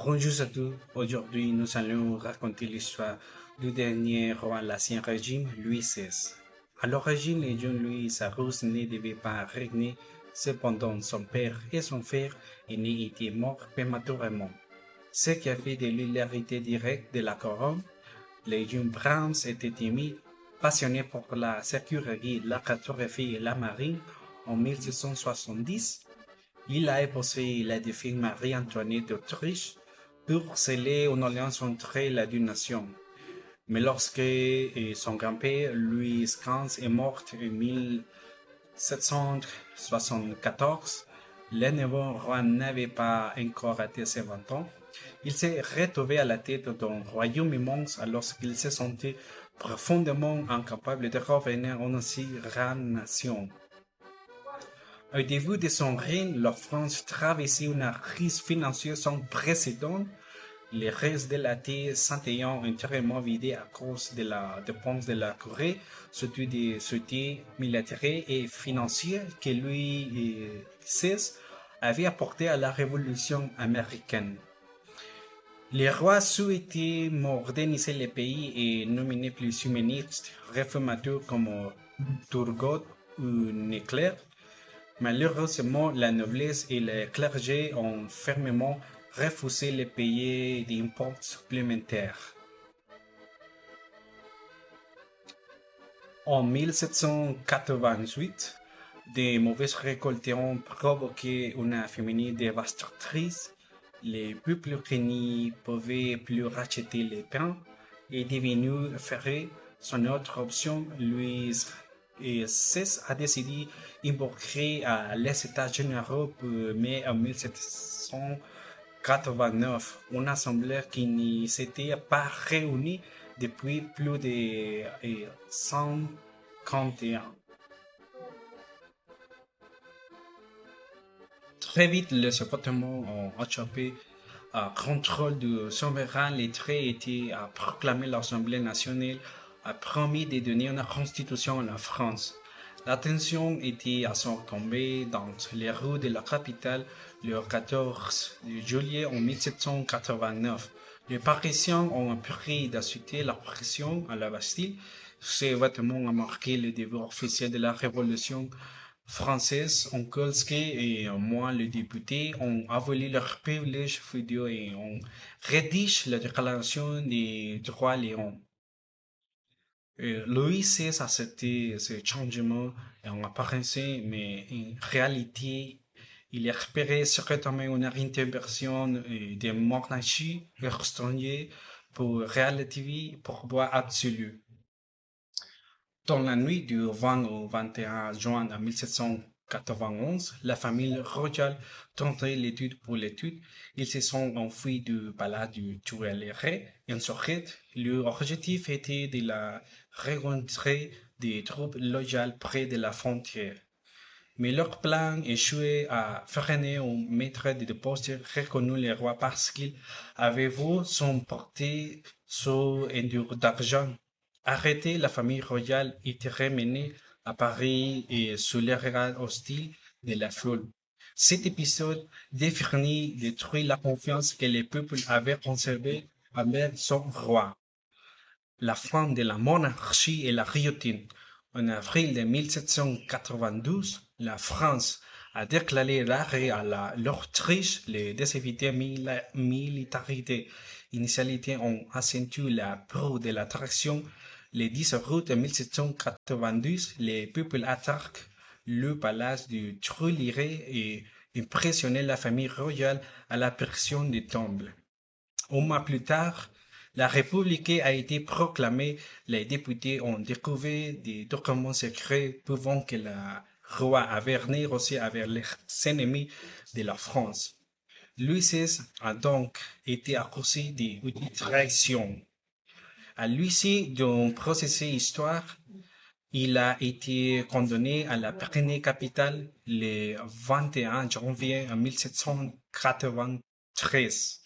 Bonjour à tous. Aujourd'hui, nous allons raconter l'histoire du dernier roi de l'Ancien Régime, Louis XVI. À l'origine, le jeune Louis Saros ne devait pas régner. Cependant, son père et son frère aîné étaient morts prématurément, ce qui a fait de lui l'héritier direct de la couronne. Le jeune prince était timide, passionné pour la sécurité, la cartographie et la marine. En 1670, il a épousé la défunte Marie-Antoinette d'Autriche pour sceller une alliance entre les deux nations. Mais lorsque son grand-père, Louis XV, est mort en 1774, le nouveau roi n'avait pas encore atteint ses 20 ans. Il s'est retrouvé à la tête d'un royaume immense alors qu'il se sentait profondément incapable de revenir à une si grande nation. Au début de son règne, la France traversait une crise financière sans précédent. Les restes de la terre s'étant entièrement vidés à cause de la dépense de la Corée, surtout des soutiens militaires et financiers que Louis XVI avait apporté à la Révolution américaine. Les rois souhaitaient moderniser le pays et nominer plusieurs ministres réformateurs comme Turgot ou Necker. Malheureusement, la noblesse et le clergé ont fermement refusé de payer des impôts supplémentaires. En 1788, des mauvaises récoltes ont provoqué une famine dévastatrice. Les peuples qui n'y pouvaient plus racheter les pains est devenu ferré. Son autre option, Louis XVI a décidé d'embarquer à les États généraux pour mai 1789, une assemblée qui ne s'était pas réunie depuis plus de 151. Très vite, les appartements ont échappé à contrôle du souverain. Les traits étaient à proclamer l'Assemblée nationale a promis de donner une constitution à la France. La tension était à son tombée dans les rues de la capitale le 14 juillet en 1789. Les Parisiens ont pris d'assurer la pression à la Bastille. Ces événements ont marqué le début officiel de la Révolution française. Kolski et moi, les députés, ont avalé leurs privilèges féodaux et ont rédigé la déclaration des droits de l'homme. Louis XVI a accepté ce changement en apparence, mais en réalité, il espérait secrètement une intervention de monarchie étrangère pour relativiser pouvoir absolu. Dans la nuit du 20 au 21 juin 1791, la famille royale tentait l'étude pour l'étude. Ils se sont enfuis du palais du Tuileries. Ensuite, leur objectif était de la rencontrer des troupes loyales près de la frontière. Mais leur plan échouait à freiner un maître de poste reconnu le roi parce qu'il avait vu son porté sous un dur d'argent. Arrêté, la famille royale était ramenée à Paris et sous les regards hostiles de la foule. Cet épisode définit détruit la confiance que le peuple avait conservée envers son roi. La fin de la monarchie et la guillotine. En avril de 1792, la France a déclaré l'arrêt à l'Autriche. Les décivités militarisées initialité ont accentué la proue de l'attraction. Le 10 août 1792, les peuples attaquent le palais du Tuileries et impressionnent la famille royale à la pression des tombes. Un mois plus tard, la République a été proclamée. Les députés ont découvert des documents secrets prouvant que le roi avait négocié avec les ennemis de la France. Louis XVI a donc été accusé de trahison. À l'issue d'un procès histoire, il a été condamné à la peine capitale le 21 janvier 1793.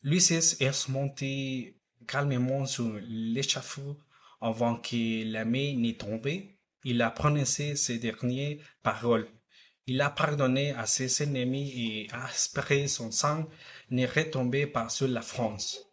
Louis XVI est monté calmement sur l'échafaud avant que la main n'ait tombé. Il a prononcé ces dernières paroles. Il a pardonné à ses ennemis et a espéré son sang ne retomber pas sur la France.